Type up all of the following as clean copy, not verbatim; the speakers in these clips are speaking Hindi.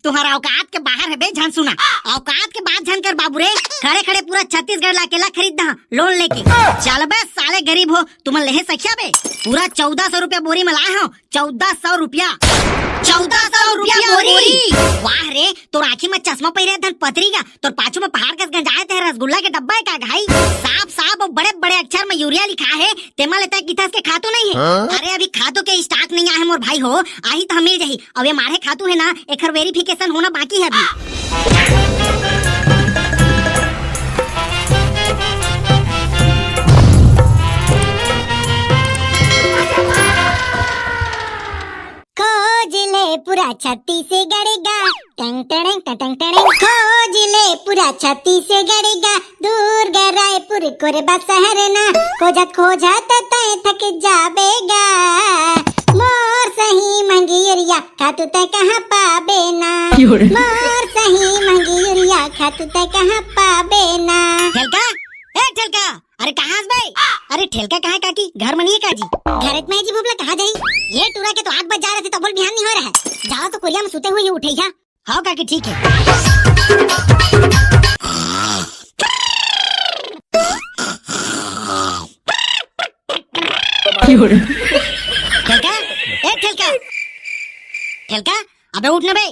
तुम्हारा औकात के बाहर है बे जान सुना। औकात के बात जान कर बाबू रे, खड़े खड़े पूरा छत्तीसगढ़ ला अकेला खरीद लोन लेके। चल बे साले गरीब हो, तुम लेहे सख्या बे पूरा 1400 रुपया बोरी में लाए हो। 1400 रुपया, 1400 रुपया बोरी। वाह रे, तो आँखी में चश्मा पहिरे धन पतरी का, तो पाछू में पहाड़ कस गंजाए थे रसगुल्ला के डब्बा का घाई। साफ साफ और बड़े बड़े अक्षर में यूरिया लिखा है, तेमा लेता कितास के खातू नहीं है। अरे अभी खातू के स्टॉक नहीं आए मोर भाई हो, आई तो मिल जाही। अब ये मारे खातू है ना, एक वेरिफिकेशन होना बाकी है अभी। खोज ले पूरा छत्तीसगढ़ गा, टंग टंग टंग टंग। खोज ले पूरा छत्तीसगढ़ गा, दूर गा रायपुर कोरबा शहर ना। खोजत खोजत तय थक जाबेगा, मोर सही महंगी यूरिया खातू तय कहाँ पाबे ना। मोर सही महंगी यूरिया खातू तय कहाँ पाबे ना। ठेलका, ए ठेलका, अरे कहाँ भाई? अरे ठेलका कहाँ काकी? घर में नहीं है काजी? घर में जी बुबला कहाँ जाई? ये टूरा के तो 8 बज जा रहे थे तो बोल बिहान नहीं हो रहा है। जाओ तो कुलिया में सुते हुए ही उठे जा। हाँ काकी ठीक है। ठेलका, ए ठेलका, ठेलका, अबे उठ ना बे।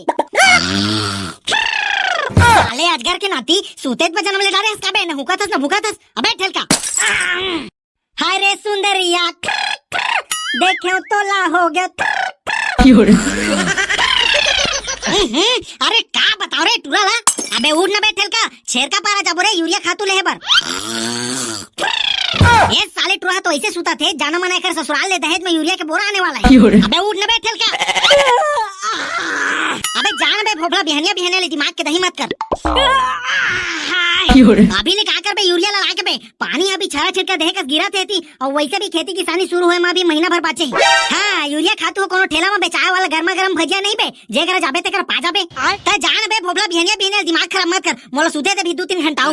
साले अजगर के नाती सूतेत पे जन्म ले डाले इसका बे, न हुका थस न भूखा थस। अबे ठेलका। हाय रे सुंदरिया, देखो तोला हो गया। अरे का बताओ रे टूराला। अबे उठ ना बे ठेलका, शेर का पारा जाबो रे यूरिया खातू ले बर। ये साले टूरा तो ऐसे सुता थे, जाना मना कर ससुराल ले दहेज में यूरिया के बोरा आने वाला है। अबे उठ ना बे ठेलका। अबे जान बे भोपला, बिहनिया बिहनिया ले दिमाग के दही मत कर। अभी ले का कर बे यूरिया ला के बे, पानी अभी छरा छिड़का देह का गिरा थे और वैसे भी खेती किसानी शुरू हुए में अभी महीना भर बाचे। हाँ यूरिया खातू हो कोनो ठेला में बेचाए वाला गर्मा गर्म भजिया नहीं बे, जे कर जाबे ते कर पा जाबे। त जान बे भोपला बिहनिया बिहनिया दिमाग खराब मत कर। मोला सुते दे भी 2-3 घंटा।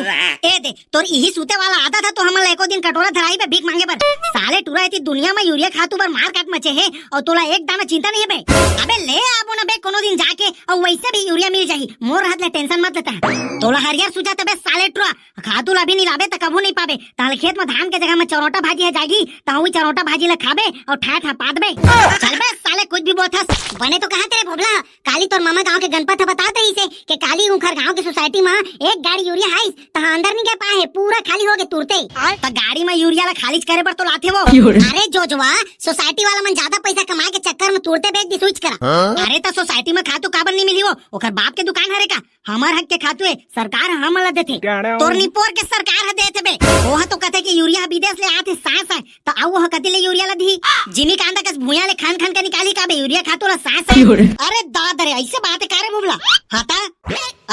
ए दे तोर यही सुते वाला आदत है तो हमला एको दिन कटोरा धराई बे भीख मांगे पर। साले टूरा इतनी दुनिया में यूरिया खातू पर मार काट मचे है और तोला एक दाना चिंता नहीं है बे। अबे ले आबो ना बे कोनो दिन जाके, और वैसे भी यूरिया मिल जाही। मोर हाथ ले टेंशन मत लेता है। तोला हरियर सुझा तबे साले टूरा खातू ला भी नहीं लाबे त कबू नहीं पाबे। ताल खेत में धान के जगह में चरौटा भाजी है जाएगी, ताऊ चरौटा भाजी ला खाबे और ठा ठा पाद बे। चल बे साले कुछ भी बोथस। बने तो कहां तेरे भोबला, काली तोर मामा गांव के गणपत बताते ही से कि काली उखर गांव की सोसाइटी में एक गाड़ी यूरिया है, तहां अंदर नहीं गए पाए, पूरा खाली हो गए तुरते। त गाड़ी में यूरिया ला खाली करे पर तो लाथे वो। अरे जोजवा, सोसाइटी वाला मन ज्यादा पैसा कमाए के चक्कर में तुरते बेच दी स्विच करा। अरे तो सोसाइटी में खातू काबर नहीं मिली वो, ओकर बाप के दुकान हरे का। हमार हक के खातू है सरकार हमला देथे, तोर निपोर के सरकार ह देथे बे। ओह तो कहते कि यूरिया विदेश ले आथे सास है, तो आउ वह कति ले यूरिया ला दी। जिमी कांदा कस भूया ले खान खान का निकाली का बे यूरिया खातू ला सास है। अरे दाद रे ऐसे बात करे बुबला। हाता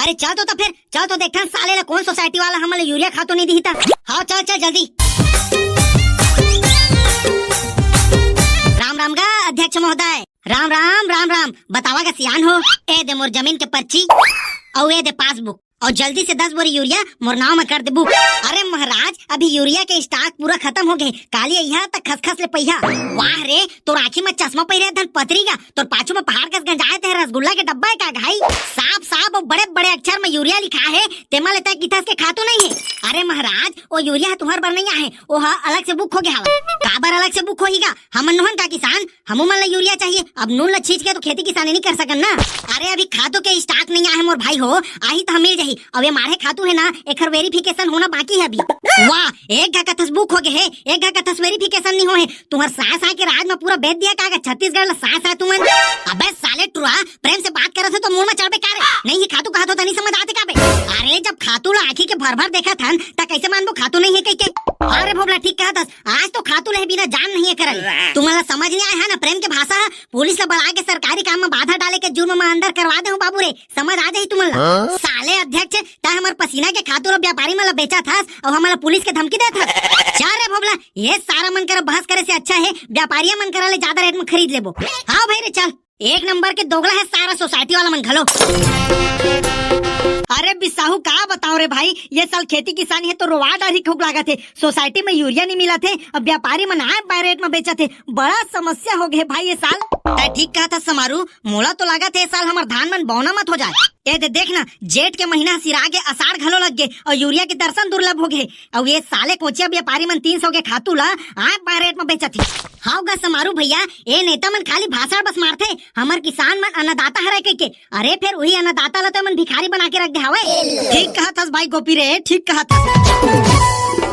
अरे चल तो फिर चल तो देखथन साले ला कौन सोसाइटी वाला हमला यूरिया खातू नहीं दी था। हाँ चल चल जल्दी। राम राम गा अध्यक्ष महोदय। राम राम राम राम। बतावा का सियान हो। ए दे मोर जमीन के पर्ची और ए दे पासबुक और जल्दी से 10 बोरी यूरिया मोर नाव में कर दे बुक। अरे महाराज अभी यूरिया के स्टॉक पूरा खत्म हो गए, काली यहाँ तक खसखस ले पहिया। वाह रे, तो आँखी में चश्मा पहिरे धन पतरी का, तो पाछू में पहाड़ कस गंजाए थे रसगुल्ला के डब्बा का घाई। साफ साफ और बड़े बड़े अक्षर में यूरिया लिखा है, तेमा लेता कितास के खातू नहीं है। अरे महाराज वो यूरिया तुम्हार बर नहीं है, वो अलग से बुक हो गया। काबर अलग से बुक होगा? हम नोहन का किसान, हम मन ला यूरिया चाहिए। अब नून ला छींच के तो खेती किसानी नहीं कर सकन ना। अरे अभी खातू के स्टॉक नहीं आए मोर भाई हो, आई तो मिल जाही। अब ये मारे खातू है ना, एक वेरिफिकेशन होना बाकी है अभी। वाह, एक घा का बुक हो गए है, एक घा का वेरिफिकेशन नहीं हो है। तुम्हारे सास आके राज में पूरा बेच दिया का छत्तीसगढ़ ला सास है तुमन। अबे साले टुरा, प्रेम से बात करत है तो मुंह में चढ़ बे का रे? नहीं खातू कहा तो नहीं समझ आते का बे? अरे जब खातू ला आँखी के भर भर देखा था त कैसे मानबो खातू नहीं है कह के? अरे भोबला ठीक कहा था, आज तो खातू ले बिना जान नहीं है करल। तुम्हारा समझ नहीं आया है ना प्रेम के भाषा। पुलिस ला बढ़ा के सरकारी काम में बाधा डाले के जुर्म में अंदर करवा दे बाबू रे, समझ आ जाही तुम्हारा। साले अध्यक्ष ता हमार पसीना के खातू व्यापारी मला बेचा था और हमारा पुलिस के धमकी देता। चार रे भोबला, ये सारा मन कर बहस करे से अच्छा है व्यापारिया मन करा ले ज्यादा रेट में खरीद लेबो। हाँ भाई रे चल, एक नंबर के दोगला है सारा सोसाइटी वाला मन घलो। अरे बिसाहू का बताओ बताओ रे भाई, ये साल खेती किसानी है तो रोवा डारी खूब लागत है। सोसाइटी में यूरिया नहीं मिला थे, अब व्यापारी मन आए बाय रेट में बेचा थे। बड़ा समस्या हो गए भाई ये साल। ठीक कहा था समारू, मोला तो लगा थे साल हमार धान मन बौना मत हो जाए। ए दे देखना, जेठ के महीना सिरा के अषाढ़ घलो लग गए और यूरिया के दर्शन दुर्लभ हो गए। और ये साले कोचिया व्यापारी मन 300 के खातू ला आए बाय रेट में बेचा थे। हाँ गा समारू भैया, ए नेता मन खाली भाषण बस मारते, हमार किसान मन अन्नदाता हरे कह के। अरे फिर वही अन्नदाता ला तो मन भिखारी बना के रख दे हवे। ठीक कहा था भाई गोपी रे, ठीक कहा था।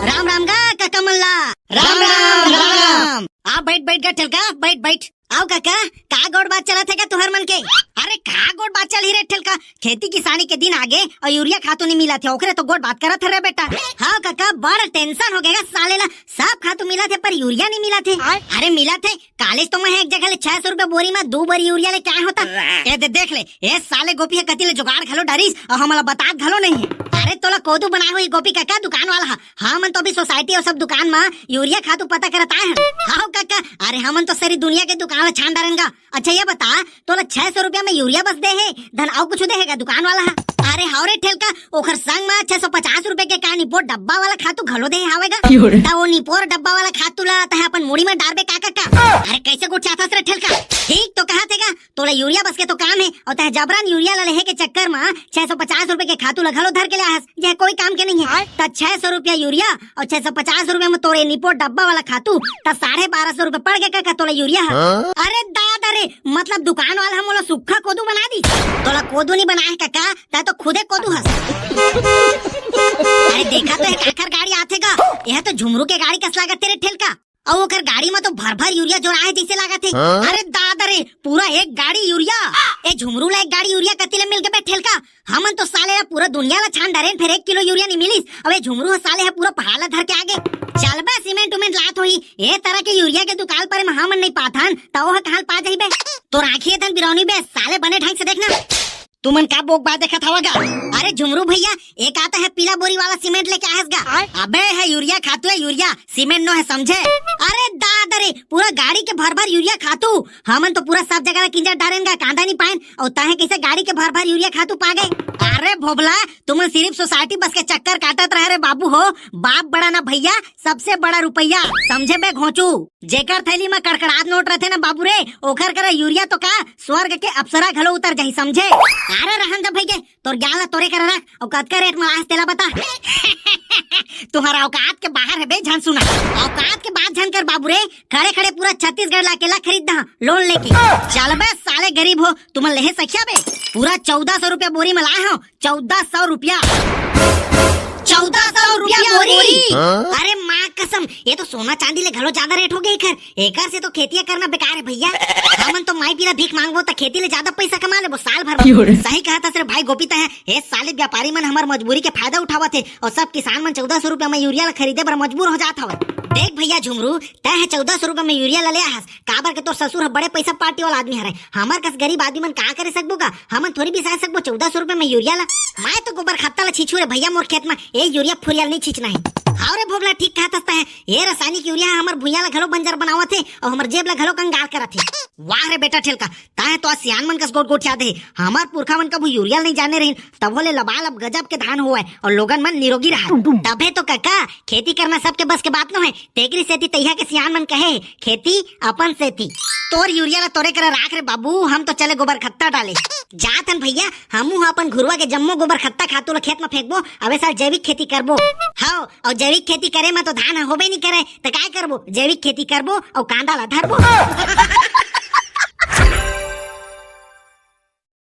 राम राम गा काका मल्ला। राम राम राम। आ बैठ बैठ गा ठेलका, बैठ बैठ। आओ काका, का गोड़ बात चला थे तुहर मन के? अरे का गोड़ बात चल ही रे ठेलका, खेती किसानी के दिन आगे और यूरिया खातू नहीं मिला थे, ओकरे तो गोड़ बात करत रे बेटा। हाँ काका, बड़ा टेंशन हो गया साले ला, सब खातू मिला थे पर यूरिया नहीं मिला थे। अरे मिला थे, कॉलेज तो मैं एक जगह ले 600 रुपए बोरी में 2 बोरी यूरिया ले क्या होता। ए देख ले, ए साले गोपी कति ले जुगाड़ घलो डरीस और हमला बता घलो नहीं है। अरे तोला कोदू बनाए हुई गोपी काका दुकान वाला। हाँ मन तो अभी सोसाइटी और सब दुकान में यूरिया खातू पता करता है। हाँ काका, अरे हमन तो सारी दुनिया के दुकान छान डालेंगा। अच्छा ये बता, तोला 600 रुपया में यूरिया बस दे है, धन और कुछ देगा दुकान वाला? अरे हावरे ठेलका, ओखर संग में 650 रुपए के का निपोर डब्बा वाला खातू घलो दे हावेगा। ता वो निपोर डब्बा वाला खातू ला तहे अपन मुड़ी में डालबे काका। अरे कैसे गुट चाहता रे ठेलका? ठीक तो कहा थेगा, तोला यूरिया बस के तो काम है और तहे जबरन यूरिया ला लेहे के चक्कर में 650 रुपए के खातू ला घलो धर के ले आहस, जे कोई काम के नहीं है। ता 600 रुपया यूरिया और 650 रुपए में तोरे निपोर डब्बा वाला खातू, ता 1250 रुपए पड़ गए काका तोला यूरिया। अरे दादा रे, मतलब दुकान वाला हमला सुखा कोदू बना दी। तोला कोदू नहीं बनाए काका, ता तो खुदे कोदू हस। अरे देखा तो एक आखर गाड़ी आथे का, यह तो झुमरू के गाड़ी कस लागत तेरे ठेलका। और ओकर गाड़ी में तो भर भर यूरिया जोड़ा है जैसे लागत है। अरे दादा रे, पूरा एक गाड़ी यूरिया। ए झुमरू ला एक गाड़ी यूरिया कतिले मिल के ठेलका। हमन तो साले पूरा दुनिया ला छान डरे, फिर 1 किलो यूरिया नहीं मिलिस। अब ए झुमरू साले है पूरा पहाड़ ला धर के आगे। चल बे सीमेंट उमेंट लात होई, ए तरह के यूरिया के दुकान पर में हमन नहीं पाथन, तो वह कहां पा जाई बे? तो राखिए तन बिरौनी बे, साले बने ढंग से देखना। तुमन का बोक बात देखा था वगा? अरे झुमरू भैया, एक आता है पीला बोरी वाला सीमेंट लेके आएगा। अबे है यूरिया खातू है, यूरिया सीमेंट नो है समझे? अरे दादा रे, पूरा गाड़ी के भर भर यूरिया खातू। हमन तो पूरा सब जगह किंजर डालेंगे, कांदा नहीं पाएन और ताहे कैसे गाड़ी के भर भर यूरिया खातू पा गए। अरे भोबला, तुम सिर्फ सोसाइटी बस के चक्कर काटत रहे रे बाबू हो। बाप बड़ा ना भैया, सबसे बड़ा रुपया समझे बे घोंचू। जेकर थैली में कड़कड़ात नोट रहते ना बाबू रे, ओखर करे यूरिया तो का स्वर्ग के अप्सरा घलो उतर जाही समझे। अरे रहन दे भैया, तोर ज्ञान ला तोरे करे रख और कतका रेट में आज तेला बता। तुम्हारा औकात के बाहर है बे झन सुना, औकात के बात झन कर बाबू रे। खड़े खड़े पूरा छत्तीसगढ़ ला केला खरीद दा लोन लेके। चल बे साले गरीब हो, तुम लेहे सखिया बे। पूरा 1400 रुपया बोरी में लाए हो, 1400 रुपया। 1400 रुपया बोरी। अरे माँ कसम, ये तो सोना चांदी ले घलो ज्यादा रेट हो गई। एकर से तो खेतिया करना बेकार है भैया। हमन तो माई पीला भीख मांगबो तो खेती ले ज्यादा पैसा कमा लेबो साल भर में। सही कहा था सिर्फ भाई गोपी है, ये साले व्यापारी मन हमार मजबूरी के फायदा उठावत थे और सब किसान मन 1400 रुपया में यूरिया ला खरीदे बर मजबूर हो जात हवे। देख भैया झुमरू, तय है 1400 रुपया में यूरिया ला ले आहस, काबर के तोर ससुर है बड़े पैसा पार्टी वाला आदमी हरे। हमार कस गरीब आदमी मन का करे सकबो का? हमन थोड़ी भी सह सकबो 1400 रुपया में यूरिया ला। मैं तो गोबर खत्ता ला छीछू रे भैया, मोर खेत में ए यूरिया फुरियल नहीं छींचना है। हाँ रे भोबला, ठीक कहता है, ये रासायनिक यूरिया हमार भुइया ला घलो बंजर बनावत है और हमार जेब ला घलो कंगाल करत है। वाह रे बेटा ठेलका, ताहे तो सियान मन कस गोट गोट याद है। हमार पुरखा मन कबू यूरिया नहीं जाने रही, तब होले लबाल अब गजब के धान हुआ है और लोगन मन निरोगी रहा। तबे तो काका, खेती करना सबके बस के बात न है। तेकरी सेती तैया के सियान मन कहे, खेती अपन सेती। तोर यूरिया ला तोरे करे राख रे बाबू, हम तो चले गोबर खत्ता डाले। जातन भैया, हमू अपन घुरवा के जम्मो गोबर खत्ता खातू ला खेत में फेंकबो। अबे साल जैविक खेती करबो। हाँ, और जैविक खेती करे में तो धान होबे नहीं करे, तो काय करबो? जैविक खेती करबो और कांदा ला धरबो।